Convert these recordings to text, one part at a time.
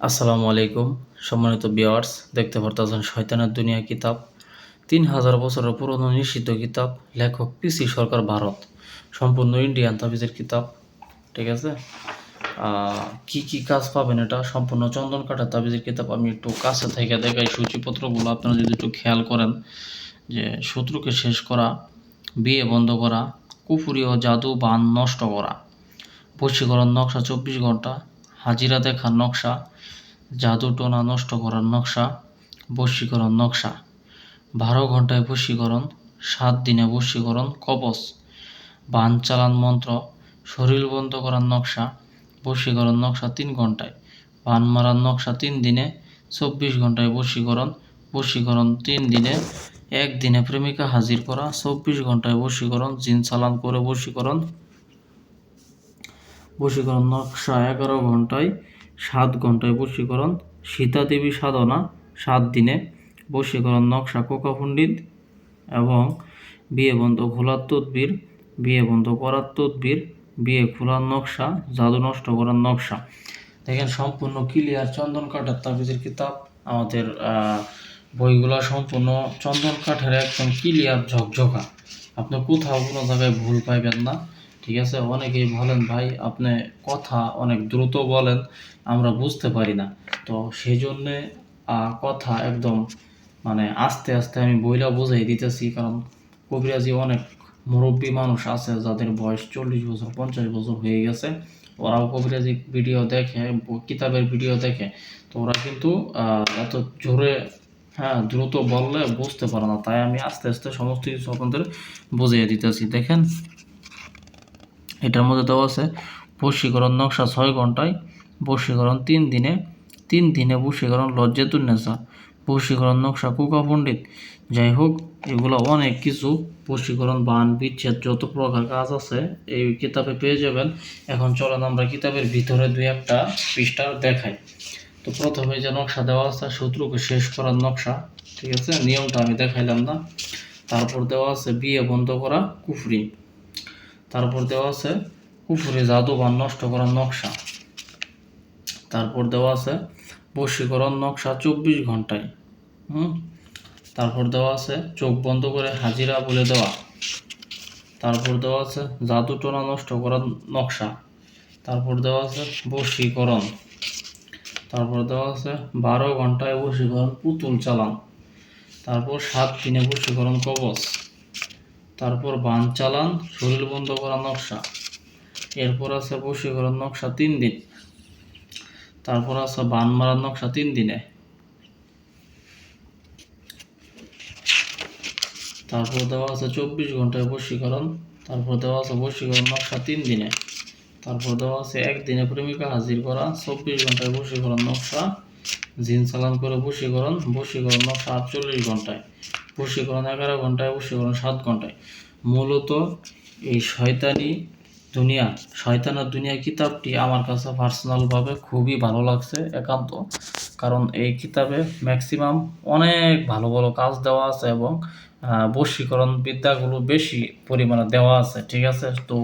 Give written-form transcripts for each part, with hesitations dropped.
আসসালামু আলাইকুম সম্মানিত ভিউয়ার্স, দেখতে পারতেছেন শয়তানের দুনিয়া কিতাব। ৩,০০০ বছরের পুরনো নিষিদ্ধ কিতাব, লেখক পিসি সরকার, ভারত। সম্পূর্ণ ইন্ডিয়ান তাবিজের কিতাব, ঠিক আছে। কি কি কাজ পাবেন, এটা সম্পূর্ণ চন্দন কাঠের তাবিজের কিতাব। আমি একটু কাছে থেকে দেখাই সূচিপত্রগুলো, আপনারা যদি একটু খেয়াল করেন যে শত্রুকে শেষ করা, বিয়ে বন্ধ করা, কুফুরি ও জাদু বান নষ্ট করা, বশীকরণ নকশা ২৪ ঘন্টা, হাজিরা দেখার নকশা, জাদু টোনা নষ্ট করার নকশা, বশীকরণ নকশা, ১২ ঘন্টায় বশীকরণ, ৭ দিনে বশীকরণ, কবচ, বান চালান মন্ত্র, শরীর বন্ধ করার নকশা, বশীকরণ নকশা ৩ ঘন্টায়, বান মারার নকশা ৩ দিনে, ২৪ ঘন্টায় বশীকরণ, বশীকরণ ৩ দিনে, ১ দিনে প্রেমিকা হাজির করা, ২৪ ঘন্টায় বশীকরণ, জিন চালান করে বশীকরণ, বশীকরণ নকশা ১১ ঘন্টায়, ৭ ঘন্টায় বশীকরণ, সীতা দেবী সাধনা ৭ দিনে, বশীকরণ নকশা কোকা পণ্ডিত এবং বিয়ে বন্ধ খোলার তদবির, বিয়ে বন্ধ করার তদবির, বিয়ে খোলার নকশা, জাদু নষ্ট করার নকশা। দেখেন সম্পূর্ণ ক্লিয়ার চন্দন কাঠের তাবিজের কিতাব। আমাদের বইগুলো সম্পূর্ণ চন্দন কাঠের, একদম ক্লিয়ার ঝকঝকা। আপনি কোথাও কোনো জায়গায় ভুল পাইবেন না, ঠিক আছে। অনেকেই বলেন ভাই আপনি কথা অনেক দ্রুত বলেন, আমরা বুঝতে পারি না। তো সেই জন্যে কথা একদম মানে আস্তে আস্তে আমি বইলা বুঝাই দিতেছি, কারণ কবিরাজি অনেক মুরব্বী মানুষ আছে যাদের বয়স ৪০ বছর ৫০ বছর হয়ে গেছে, ওরাও কবিরাজি ভিডিও দেখে, কিতাবের ভিডিও দেখে। তো ওরা কিন্তু এত জোরে দ্রুত বললে বুঝতে পারে না, তাই আমি আস্তে আস্তে সমস্ত কিছু আপনাদের বুঝিয়ে দিতেছি। দেখেন এটার মধ্যে দেওয়া আছে বশীকরণ নকশা ৬ ঘন্টায়, বশীকরণ ৩ দিনে, ৩ দিনে বশীকরণ লজ্জাতুন্নেসা, বশীকরণ নকশা কুকা পণ্ডিত। যাই হোক, এগুলো অনেক কিছু বশীকরণ বান বিচ্ছেদ যত প্রকার কাজ আছে এই কিতাবে পেয়ে যাবেন। এখন চলেন আমরা কিতাবের ভিতরে ২-১টা পৃষ্ঠা দেখাই। তো প্রথমে যে নকশা দেওয়া আছে শত্রুকে শেষ করার নকশা, ঠিক আছে, নিয়মটা আমি দেখাইলাম না। তারপর দেওয়া আছে বিয়ে বন্ধ করা কুফরি, তারপর দেওয়া আছে কুফরি জাদু বান নষ্ট করার নকশা, তারপর দেওয়া আছে বশীকরণ নকশা ২৪ ঘন্টায়, তারপর দেওয়া আছে চোখ বন্ধ করে হাজিরা বলে দেওয়া, তারপর দেওয়া আছে জাদু টোনা নষ্ট করার নকশা, তারপর দেওয়া আছে বশীকরণ, তারপর দেওয়া আছে ১২ ঘন্টায় বশীকরণ পুতুল চালান, তারপর ৭ দিনে বশীকরণ কবচ, তারপর বান চালান শরীর বন্ধ করা নকশা, এরপর আছে বশীকরণ নকশা ৩ দিন, তারপর আছে বান মারার নকশা ৩ দিনে, তারপর দেওয়া আছে ২৪ ঘন্টায় বশীকরণ, তারপর দেওয়া আছে বশীকরণ নকশা ৩ দিনে, তারপর দেওয়া আছে ১ দিনে প্রেমিকা হাজির করা, ২৪ ঘন্টায় বশীকরণ নকশা, জিন চালান করে বশীকরণ, বশীকরণ নকশা ৪৮ ঘন্টায়, বশীকরণ ১১ ঘন্টায়, বশীকরণ ৭ ঘন্টায়। মূলত এই শয়তানের দুনিয়া কিতাবটি আমার কাছে পার্সোনালভাবে খুবই ভালো লাগছে একান্ত, কারণ এই কিতাবে ম্যাক্সিমাম অনেক ভালো ভালো কাজ দেওয়া আছে এবং বশীকরণ বিদ্যাগুলো বেশি পরিমাণে দেওয়া আছে, ঠিক আছে। তো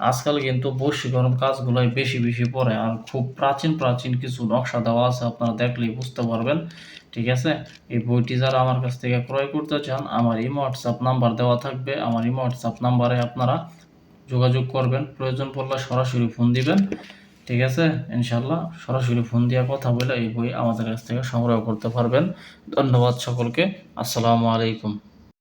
আজকাল কিন্তু বশীকরণ কাজগুলোই বেশি বেশি পড়ে, আর খুব প্রাচীন প্রাচীন কিছু নকশা দেওয়া আছে, আপনারা দেখলেই বুঝতে পারবেন, ঠিক আছে। এই বইটি যারা আমার কাছ থেকে ক্রয় করতে চান, আমার ইমো হোয়াটসঅ্যাপ নাম্বার দেওয়া থাকবে, আমার ইমো হোয়াটসঅ্যাপ নাম্বারে আপনারা যোগাযোগ করবেন, প্রয়োজন পড়লে সরাসরি ফোন দিবেন, ঠিক আছে। ইনশাল্লাহ সরাসরি ফোন দিয়ে কথা বলে এই বই আমাদের কাছ থেকে সংগ্রহ করতে পারবেন। ধন্যবাদ সকলকে। আসসালামু আলাইকুম।